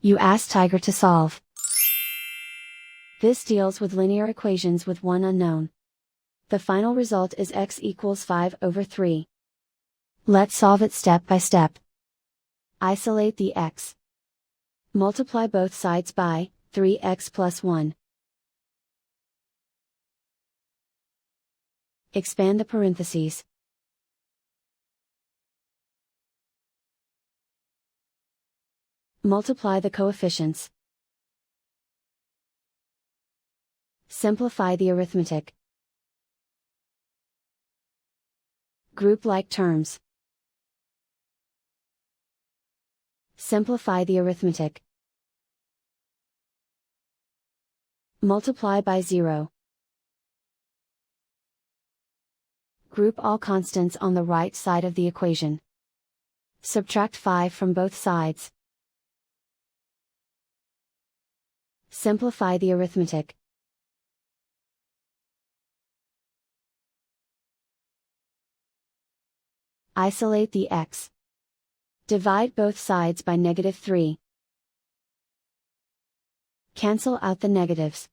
You ask Tiger to solve. This deals with linear equations with one unknown. The final result is x equals 5/3. Let's solve it step by step. Isolate the x. Multiply both sides by 3x plus 1. Expand the parentheses. Multiply the coefficients. Simplify the arithmetic. Group like terms. Simplify the arithmetic. Multiply by 0. Group all constants on the right side of the equation. Subtract 5 from both sides. Simplify the arithmetic. Isolate the x. Divide both sides by -3. Cancel out the negatives.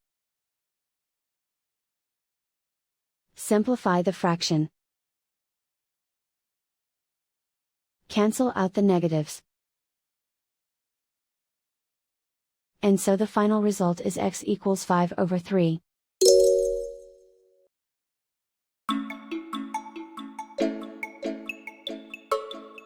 Simplify the fraction. Cancel out the negatives. And so the final result is x equals 5/3.